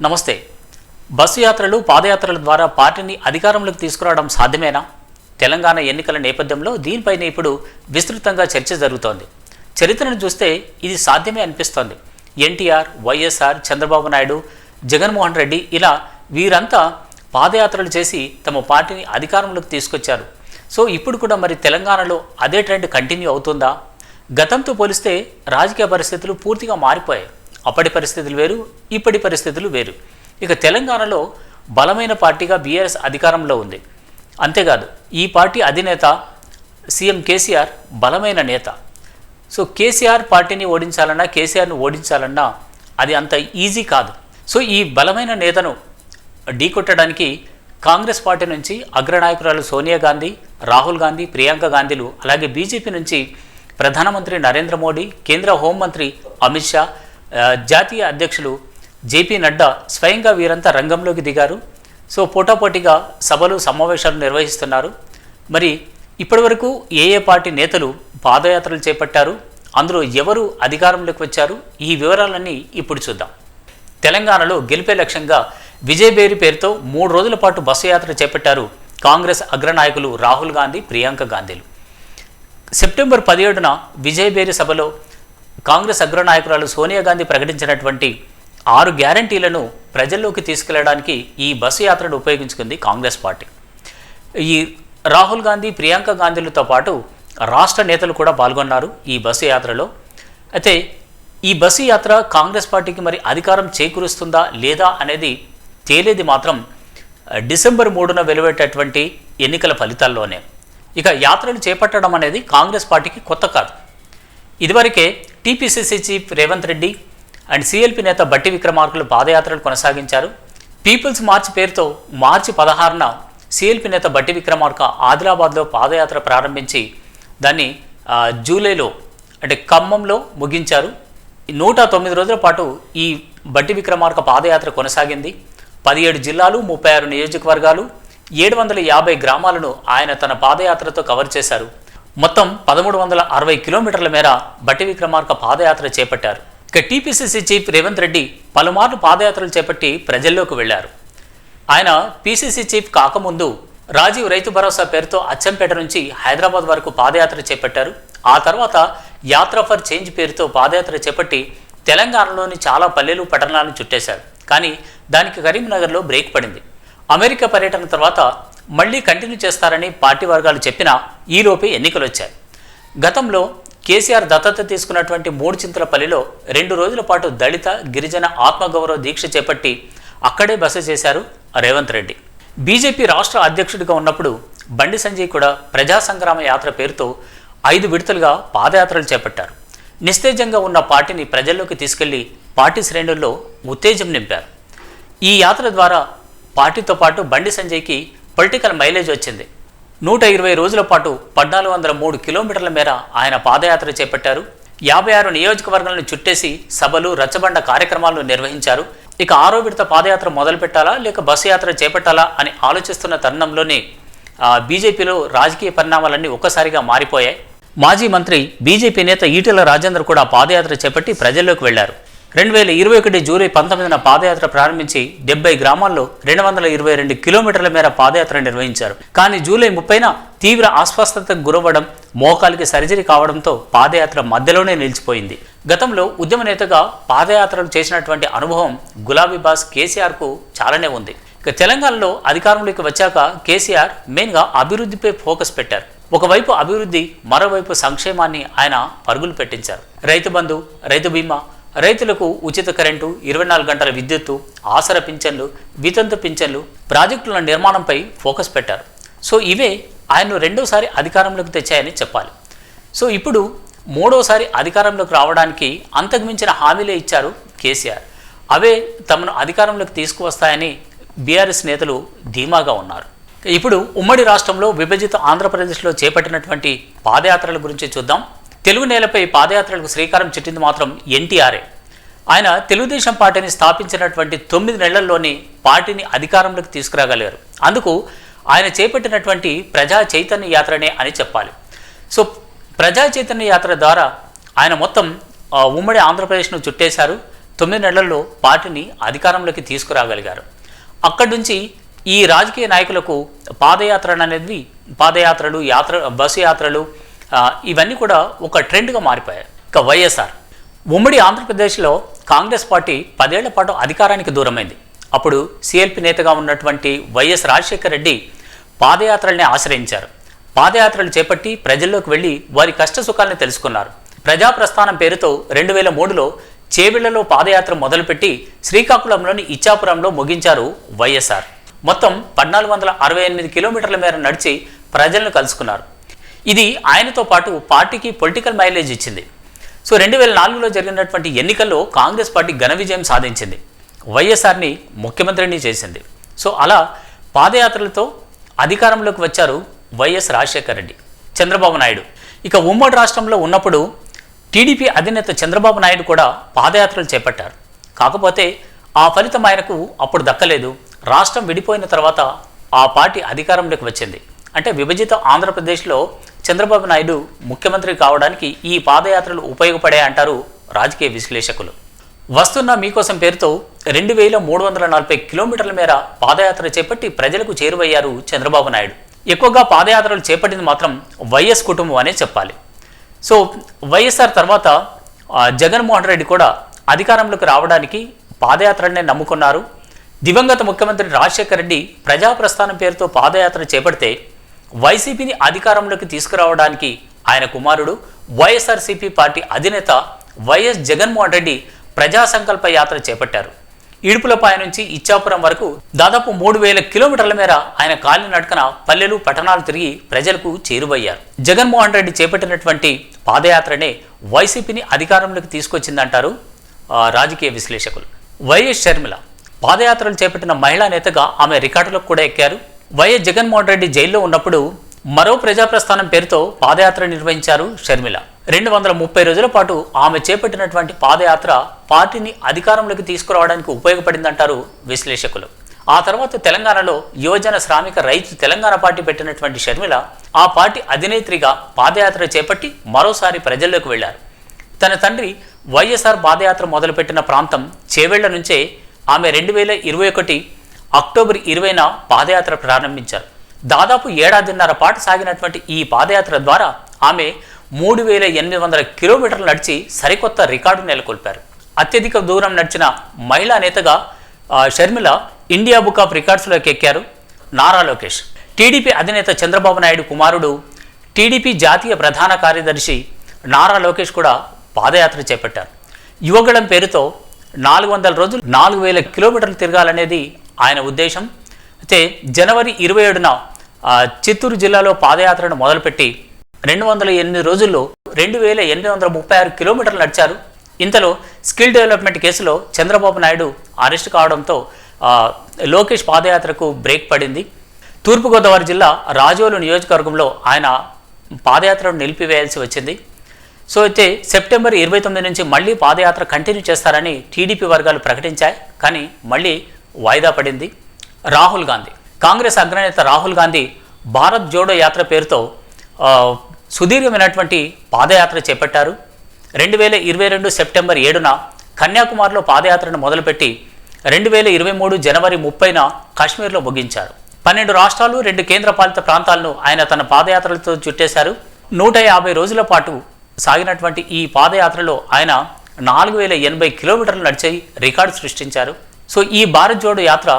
నమస్తే. బస్సు యాత్రలు, పాదయాత్రల ద్వారా పార్టీని అధికారంలోకి తీసుకురావడం సాధ్యమేనా? తెలంగాణ ఎన్నికల నేపథ్యంలో దీనిపైన ఇప్పుడు విస్తృతంగా చర్చ జరుగుతోంది. చరిత్రను చూస్తే ఇది సాధ్యమే అనిపిస్తోంది. ఎన్టీఆర్, వైఎస్ఆర్, చంద్రబాబు నాయుడు, జగన్మోహన్ రెడ్డి ఇలా వీరంతా పాదయాత్రలు చేసి తమ పార్టీని అధికారంలోకి తీసుకొచ్చారు. సో ఇప్పుడు కూడా మరి తెలంగాణలో అదే ట్రెండ్ కంటిన్యూ అవుతుందా? గతంతో పోలిస్తే రాజకీయ పరిస్థితులు పూర్తిగా మారిపోయాయి. అప్పటి పరిస్థితులు వేరు, ఇప్పటి పరిస్థితులు వేరు. ఇక తెలంగాణలో బలమైన పార్టీగా బీఆర్ఎస్ అధికారంలో ఉంది. అంతేకాదు ఈ పార్టీ అధినేత సీఎం కేసీఆర్ బలమైన నేత. సో కేసీఆర్ పార్టీని ఓడించాలన్నా, కేసీఆర్ను ఓడించాలన్నా అది అంత ఈజీ కాదు. సో ఈ బలమైన నేతను ఢీకొట్టడానికి కాంగ్రెస్ పార్టీ నుంచి అగ్రనాయకురాలు సోనియా గాంధీ, రాహుల్ గాంధీ, ప్రియాంక గాంధీలు, అలాగే బీజేపీ నుంచి ప్రధానమంత్రి నరేంద్ర మోడీ, కేంద్ర హోంమంత్రి అమిత్ షా, జాతీయ అధ్యక్షులు జేపీ నడ్డా స్వయంగా వీరంతా రంగంలోకి దిగారు. సో పోటాపోటీగా సభలు, సమావేశాలు నిర్వహిస్తున్నారు. మరి ఇప్పటివరకు ఏ పార్టీ నేతలు పాదయాత్రలు చేపట్టారు, అందులో ఎవరు అధికారంలోకి వచ్చారు, ఈ వివరాలన్నీ ఇప్పుడు చూద్దాం. తెలంగాణలో గెలిపే లక్ష్యంగా విజయబేరి పేరుతో 3 రోజుల పాటు బస్సు యాత్ర చేపట్టారు కాంగ్రెస్ అగ్రనాయకులు రాహుల్ గాంధీ, ప్రియాంక గాంధీలు. సెప్టెంబర్ 17న విజయబేరి సభలో కాంగ్రెస్ అగ్రనాయకురాలు సోనియా గాంధీ ప్రకటించినటువంటి 6 గ్యారంటీలను ప్రజల్లోకి తీసుకెళ్లడానికి ఈ బస్సు యాత్రను ఉపయోగించుకుంది కాంగ్రెస్ పార్టీ. ఈ రాహుల్ గాంధీ, ప్రియాంక గాంధీలతో పాటు రాష్ట్ర నేతలు కూడా పాల్గొన్నారు ఈ బస్సు యాత్రలో. అయితే ఈ బస్సు యాత్ర కాంగ్రెస్ పార్టీకి మరి అధికారం చేకూరుస్తుందా లేదా అనేది తేలేది మాత్రం డిసెంబర్ 3న వెలువడేటటువంటి ఎన్నికల ఫలితాల్లోనే. ఇక యాత్రలు చేపట్టడం అనేది కాంగ్రెస్ పార్టీకి కొత్త కాదు. ఇదివరకే TPCC chief Revanth Reddy and CLP నేత బట్టి విక్రమార్కలు పాదయాత్రలు కొనసాగించారు. పీపుల్స్ మార్చ్ పేరుతో మార్చి 16న సీఎల్పీ నేత బట్టి విక్రమార్క ఆదిలాబాద్లో పాదయాత్ర ప్రారంభించి దాన్ని జూలైలో అంటే ఖమ్మంలో ముగించారు. 109 రోజుల పాటు ఈ బట్టి విక్రమార్క పాదయాత్ర కొనసాగింది. 17 జిల్లాలు, 36 నియోజకవర్గాలు, 750 గ్రామాలను ఆయన తన పాదయాత్రతో కవర్ చేశారు. మొత్తం 1360 కిలోమీటర్ల మేర బట్టి విక్రమార్క పాదయాత్ర చేపట్టారు. ఇక టీపీసీసీ చీఫ్ రేవంత్ రెడ్డి పలుమార్లు పాదయాత్రలు చేపట్టి ప్రజల్లోకి వెళ్లారు. ఆయన పీసీసీ చీఫ్ కాకముందు రాజీవ్ రైతు భరోసా పేరుతో అచ్చంపేట నుంచి హైదరాబాద్ వరకు పాదయాత్ర చేపట్టారు. ఆ తర్వాత యాత్ర ఫర్ చేంజ్ పేరుతో పాదయాత్ర చేపట్టి తెలంగాణలోని చాలా పల్లెలు, పట్టణాలను చుట్టేశారు. కానీ దానికి కరీంనగర్లో బ్రేక్ పడింది. అమెరికా పర్యటన తర్వాత మళ్లీ కంటిన్యూ చేస్తారని పార్టీ వర్గాలు చెప్పినా ఈలోపే ఎన్నికలు వచ్చాయి. గతంలో కేసీఆర్ దత్తత తీసుకున్నటువంటి 3 చింతలపల్లిలో 2 రోజుల పాటు దళిత, గిరిజన ఆత్మగౌరవ దీక్ష చేపట్టి అక్కడే బస చేశారు రేవంత్ రెడ్డి. బీజేపీ రాష్ట్ర అధ్యక్షుడిగా ఉన్నప్పుడు బండి సంజయ్ కూడా ప్రజా సంగ్రామ యాత్ర పేరుతో 5 విడతలుగా పాదయాత్రలు చేపట్టారు. నిస్తేజంగా ఉన్న పార్టీని ప్రజల్లోకి తీసుకెళ్లి పార్టీ శ్రేణుల్లో ఉత్తేజం నింపారు. ఈ యాత్ర ద్వారా పార్టీతో పాటు బండి సంజయ్కి పొలిటికల్ మైలేజ్ వచ్చింది. 120 రోజుల పాటు 1403 కిలోమీటర్ల మేర ఆయన పాదయాత్ర చేపట్టారు. 56 నియోజకవర్గాలను చుట్టేసి సభలు, రచ్చబండ కార్యక్రమాలను నిర్వహించారు. ఇక 6వ విడత పాదయాత్ర మొదలు పెట్టాలా లేక బస్సు యాత్ర చేపట్టాలా అని ఆలోచిస్తున్న తరుణంలోనే బీజేపీలో రాజకీయ పరిణామాలన్నీ ఒక్కసారిగా మారిపోయాయి. మాజీ మంత్రి బీజేపీ నేత ఈటెల రాజేందర్ కూడా పాదయాత్ర చేపట్టి ప్రజల్లోకి వెళ్లారు. 2021 జూలై 19న పాదయాత్ర ప్రారంభించి 70 గ్రామాల్లో 222 కిలోమీటర్ల మేర పాదయాత్ర నిర్వహించారు. కానీ జూలై 30న తీవ్ర అస్వస్థతకు గురవ్వడం, మోకాలికి సర్జరీ కావడంతో పాదయాత్ర మధ్యలోనే నిలిచిపోయింది. గతంలో ఉద్యమ నేతగా పాదయాత్రలు చేసినటువంటి అనుభవం గులాబీ బాస్ కేసీఆర్కు చాలానే ఉంది. ఇక తెలంగాణలో అధికారంలోకి వచ్చాక కేసీఆర్ మెయిన్గా అభివృద్ధిపై ఫోకస్ పెట్టారు. ఒకవైపు అభివృద్ధి, మరోవైపు సంక్షేమాన్ని ఆయన పరుగులు పెట్టించారు. రైతు బంధు, రైతు బీమా, రైతులకు ఉచిత కరెంటు, 24 గంటల విద్యుత్తు, ఆసరా పింఛన్లు, వితంతు పింఛన్లు, ప్రాజెక్టుల నిర్మాణంపై ఫోకస్ పెట్టారు. సో ఇవే ఆయన్ను రెండోసారి అధికారంలోకి తెచ్చాయని చెప్పాలి. సో ఇప్పుడు 3వసారి అధికారంలోకి రావడానికి అంతకుమించిన హామీలే ఇచ్చారు కేసీఆర్. అవే తమను అధికారంలోకి తీసుకువస్తాయని బీఆర్ఎస్ నేతలు ధీమాగా ఉన్నారు. ఇప్పుడు ఉమ్మడి రాష్ట్రంలో విభజిత ఆంధ్రప్రదేశ్లో చేపట్టినటువంటి పాదయాత్రల గురించి చూద్దాం. తెలుగు నేలపై పాదయాత్రలకు శ్రీకారం చుట్టింది మాత్రం ఎన్టీఆర్ఏ. ఆయన తెలుగుదేశం పార్టీని స్థాపించినటువంటి 9 నెలల్లోనే పార్టీని అధికారంలోకి తీసుకురాగలిగారు. అందుకు ఆయన చేపట్టినటువంటి ప్రజా చైతన్య యాత్రనే అని చెప్పాలి. సో ప్రజా చైతన్య యాత్ర ద్వారా ఆయన మొత్తం ఉమ్మడి ఆంధ్రప్రదేశ్ను చుట్టేశారు. 9 నెలల్లో పార్టీని అధికారంలోకి తీసుకురాగలిగారు. అక్కడి నుంచి ఈ రాజకీయ నాయకులకు పాదయాత్రలు, బస్సు యాత్రలు ఇవన్నీ కూడా ఒక ట్రెండ్గా మారిపోయాయి. ఇక వైఎస్ఆర్ ఉమ్మడి ఆంధ్రప్రదేశ్లో కాంగ్రెస్ పార్టీ 10 ఏళ్ల పాటు అధికారానికి దూరమైంది. అప్పుడు సిఎల్పి నేతగా ఉన్నటువంటి వైఎస్ రాజశేఖర రెడ్డి పాదయాత్రల్ని ఆశ్రయించారు. పాదయాత్రలు చేపట్టి ప్రజల్లోకి వెళ్ళి వారి కష్ట సుఖాలను తెలుసుకున్నారు. ప్రజాప్రస్థానం పేరుతో 2003లో చేవెళ్లలో పాదయాత్ర మొదలుపెట్టి శ్రీకాకుళంలోని ఇచ్చాపురంలో ముగించారు వైఎస్ఆర్. మొత్తం 1468 కిలోమీటర్ల మేర నడిచి ప్రజలను కలుసుకున్నారు. ఇది ఆయనతో పాటు పార్టీకి పొలిటికల్ మైలేజ్ ఇచ్చింది. సో 2004లో జరిగినటువంటి ఎన్నికల్లో కాంగ్రెస్ పార్టీ ఘన విజయం సాధించింది. వైఎస్ఆర్ని ముఖ్యమంత్రిని చేసింది. సో అలా పాదయాత్రలతో అధికారంలోకి వచ్చారు వైఎస్ రాజశేఖర రెడ్డి. చంద్రబాబు నాయుడు ఇక ఉమ్మడి రాష్ట్రంలో ఉన్నప్పుడు టీడీపీ అధినేత చంద్రబాబు నాయుడు కూడా పాదయాత్రలు చేపట్టారు. కాకపోతే ఆ ఫలితం ఆయనకు అప్పుడు దక్కలేదు. రాష్ట్రం విడిపోయిన తర్వాత ఆ పార్టీ అధికారంలోకి వచ్చింది. అంటే విభజిత ఆంధ్రప్రదేశ్లో చంద్రబాబు నాయుడు ముఖ్యమంత్రి కావడానికి ఈ పాదయాత్రలు ఉపయోగపడే అంటారు రాజకీయ విశ్లేషకులు. వస్తున్న మీకోసం పేరుతో 2340 కిలోమీటర్ల మేర పాదయాత్ర చేపట్టి ప్రజలకు చేరువయ్యారు చంద్రబాబు నాయుడు. ఎక్కువగా పాదయాత్రలు చేపట్టింది మాత్రం వైఎస్ కుటుంబం అనే చెప్పాలి. సో వైఎస్ఆర్ తర్వాత జగన్మోహన్ రెడ్డి కూడా అధికారంలోకి రావడానికి పాదయాత్రనే నమ్ముకున్నారు. దివంగత ముఖ్యమంత్రి రాజశేఖర రెడ్డి ప్రజాప్రస్థానం పేరుతో పాదయాత్ర చేపడితే వైసీపీని అధికారంలోకి తీసుకురావడానికి ఆయన కుమారుడు వైఎస్ఆర్సీపీ పార్టీ అధినేత వైఎస్ జగన్మోహన్ రెడ్డి ప్రజా సంకల్ప యాత్ర చేపట్టారు. ఇడుపులపాయ నుంచి ఇచ్చాపురం వరకు దాదాపు 3000 కిలోమీటర్ల మేర ఆయన కాలినడకన పల్లెలు పట్టణాలు తిరిగి ప్రజలకు చేరువయ్యారు. జగన్మోహన్ రెడ్డి చేపట్టినటువంటి పాదయాత్రనే వైసీపీని అధికారంలోకి తీసుకొచ్చిందంటారు రాజకీయ విశ్లేషకులు. వైఎస్ షర్మిల పాదయాత్రలు చేపట్టిన మహిళా నేతగా ఆమె రికార్డులకు కూడా ఎక్కారు. వైఎస్ జగన్మోహన్ రెడ్డి జైల్లో ఉన్నప్పుడు మరో ప్రజాప్రస్థానం పేరుతో పాదయాత్ర నిర్వహించారు షర్మిల. 230 రోజుల పాటు ఆమె చేపట్టినటువంటి పాదయాత్ర పార్టీని అధికారంలోకి తీసుకురావడానికి ఉపయోగపడిందంటారు విశ్లేషకులు. ఆ తర్వాత తెలంగాణలో యువజన శ్రామిక రైతు తెలంగాణ పార్టీ పెట్టినటువంటి షర్మిల ఆ పార్టీ అధినేత్రిగా పాదయాత్ర చేపట్టి మరోసారి ప్రజల్లోకి వెళ్లారు. తన తండ్రి వైఎస్ఆర్ పాదయాత్ర మొదలుపెట్టిన ప్రాంతం చేవెళ్ల నుంచే ఆమె 2021 అక్టోబర్ 20న పాదయాత్ర ప్రారంభించారు. దాదాపు 1.5 ఏళ్ల పాటు సాగినటువంటి ఈ పాదయాత్ర ద్వారా ఆమె 3800 కిలోమీటర్లు నడిచి సరికొత్త రికార్డు నెలకొల్పారు. అత్యధిక దూరం నడిచిన మహిళా నేతగా షర్మిల ఇండియా బుక్ ఆఫ్ రికార్డ్స్లోకి ఎక్కారు. నారా లోకేష్ టీడీపీ అధినేత చంద్రబాబు నాయుడు కుమారుడు, టీడీపీ జాతీయ ప్రధాన కార్యదర్శి నారా లోకేష్ కూడా పాదయాత్ర చేపట్టారు. యువగళం పేరుతో 400 రోజులు 4000 కిలోమీటర్లు తిరగాలనేది ఆయన ఉద్దేశం. అయితే జనవరి 27న చిత్తూరు జిల్లాలో పాదయాత్రను మొదలుపెట్టి 208 రోజుల్లో 2836 కిలోమీటర్లు నడిచారు. ఇంతలో స్కిల్ డెవలప్మెంట్ కేసులో చంద్రబాబు నాయుడు అరెస్ట్ కావడంతో లోకేష్ పాదయాత్రకు బ్రేక్ పడింది. తూర్పుగోదావరి జిల్లా రాజోలు నియోజకవర్గంలో ఆయన పాదయాత్రను నిలిపివేయాల్సి వచ్చింది. సో అయితే సెప్టెంబర్ 29 నుంచి మళ్ళీ పాదయాత్ర కంటిన్యూ చేస్తారని టీడీపీ వర్గాలు ప్రకటించాయి. కానీ మళ్ళీ వాయిదా పడింది. రాహుల్ గాంధీ కాంగ్రెస్ అగ్రనేత రాహుల్ గాంధీ భారత్ జోడో యాత్ర పేరుతో సుదీర్ఘమైనటువంటి పాదయాత్ర చేపట్టారు. 2022 సెప్టెంబర్ 7న కన్యాకుమారిలో పాదయాత్రను మొదలుపెట్టి 2023 జనవరి 30న కాశ్మీర్లో ముగించారు. 12 రాష్ట్రాలు 2 కేంద్రపాలిత ప్రాంతాలను ఆయన తన పాదయాత్రలతో చుట్టేశారు. 150 రోజుల పాటు సాగినటువంటి ఈ పాదయాత్రలో ఆయన 4080 కిలోమీటర్లు నడిచి రికార్డు సృష్టించారు. సో ఈ భారత్ జోడో యాత్ర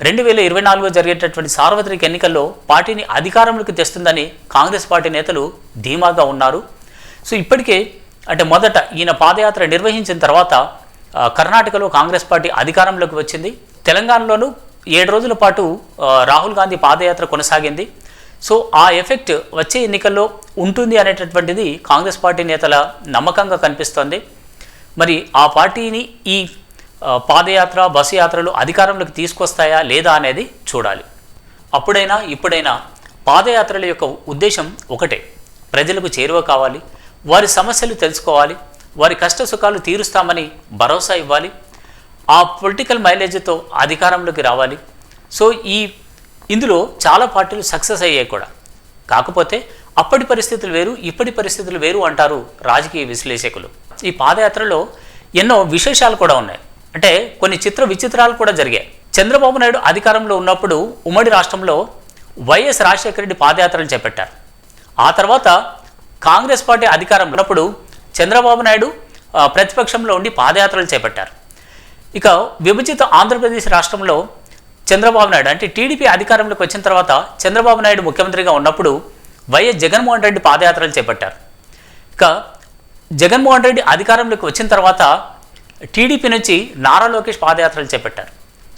2024లో జరిగేటటువంటి సార్వత్రిక ఎన్నికల్లో పార్టీని అధికారంలోకి తెస్తుందని కాంగ్రెస్ పార్టీ నేతలు ధీమాగా ఉన్నారు. సో ఇప్పటికే అంటే మొదట ఈయన పాదయాత్ర నిర్వహించిన తర్వాత కర్ణాటకలో కాంగ్రెస్ పార్టీ అధికారంలోకి వచ్చింది. తెలంగాణలోనూ 7 రోజుల పాటు రాహుల్ గాంధీ పాదయాత్ర కొనసాగింది. సో ఆ ఎఫెక్ట్ వచ్చే ఎన్నికల్లో ఉంటుంది అనేటటువంటిది కాంగ్రెస్ పార్టీ నేతల నమ్మకంగా కనిపిస్తోంది. మరి ఆ పార్టీని ఈ పాదయాత్ర బస్సు యాత్రలు అధికారంలోకి తీసుకొస్తాయా లేదా అనేది చూడాలి. అప్పుడైనా ఇప్పుడైనా పాదయాత్రల యొక్క ఉద్దేశం ఒకటే, ప్రజలకు చేరువ కావాలి, వారి సమస్యలు తెలుసుకోవాలి, వారి కష్ట సుఖాలు తీరుస్తామని భరోసా ఇవ్వాలి, ఆ పొలిటికల్ మైలేజ్తో అధికారంలోకి రావాలి. సో ఇందులో చాలా పార్టీలు సక్సెస్ అయ్యాయి కూడా. కాకపోతే అప్పటి పరిస్థితులు వేరు, ఇప్పటి పరిస్థితులు వేరు అంటారు రాజకీయ విశ్లేషకులు. ఈ పాదయాత్రలో ఎన్నో విశేషాలు కూడా ఉన్నాయి. అంటే కొన్ని చిత్ర విచిత్రాలు కూడా జరిగాయి. చంద్రబాబు నాయుడు అధికారంలో ఉన్నప్పుడు ఉమ్మడి రాష్ట్రంలో వైఎస్ రాజశేఖర రెడ్డి పాదయాత్రలు చేపట్టారు. ఆ తర్వాత కాంగ్రెస్ పార్టీ అధికారంలో ఉన్నప్పుడు చంద్రబాబు నాయుడు ప్రతిపక్షంలో ఉండి పాదయాత్రలు చేపట్టారు. ఇక విభజిత ఆంధ్రప్రదేశ్ రాష్ట్రంలో చంద్రబాబు నాయుడు అంటే టీడీపీ అధికారంలోకి వచ్చిన తర్వాత చంద్రబాబు నాయుడు ముఖ్యమంత్రిగా ఉన్నప్పుడు వైఎస్ జగన్మోహన్ రెడ్డి పాదయాత్రలు చేపట్టారు. ఇక జగన్మోహన్ రెడ్డి అధికారంలోకి వచ్చిన తర్వాత టీడీపీ నుంచి నారా లోకేష్ పాదయాత్రలు చేపట్టారు.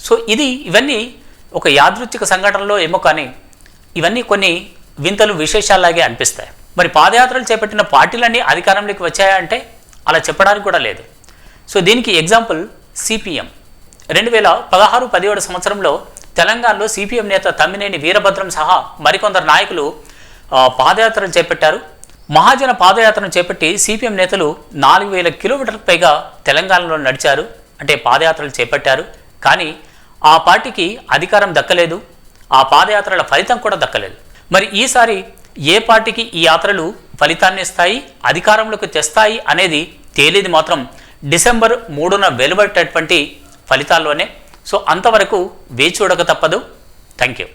సో ఇవన్నీ ఒక యాదృచ్ఛిక సంఘటనలో ఏమో కానీ ఇవన్నీ కొన్ని వింతలు విశేషాలాగే అనిపిస్తాయి. మరి పాదయాత్రలు చేపట్టిన పార్టీలన్నీ అధికారంలోకి వచ్చాయా అంటే అలా చెప్పడానికి కూడా లేదు. సో దీనికి ఎగ్జాంపుల్ సిపిఎం 2016-17 సంవత్సరంలో తెలంగాణలో సిపిఎం నేత తమ్మినేని వీరభద్రం సహా మరికొందరు నాయకులు పాదయాత్రలు చేపట్టారు. మహాజన పాదయాత్రను చేపట్టి సిపిఎం నేతలు 4000 కిలోమీటర్లకు పైగా తెలంగాణలో నడిచారు, అంటే పాదయాత్రలు చేపట్టారు. కానీ ఆ పార్టీకి అధికారం దక్కలేదు, ఆ పాదయాత్రల ఫలితం కూడా దక్కలేదు. మరి ఈసారి ఏ పార్టీకి ఈ యాత్రలు ఫలితాన్ని ఇస్తాయి, అధికారంలోకి తెస్తాయి అనేది తేలేది మాత్రం డిసెంబర్ 3న వెలువడేటటువంటి ఫలితాల్లోనే. సో అంతవరకు వేచి చూడక తప్పదు. Thank you.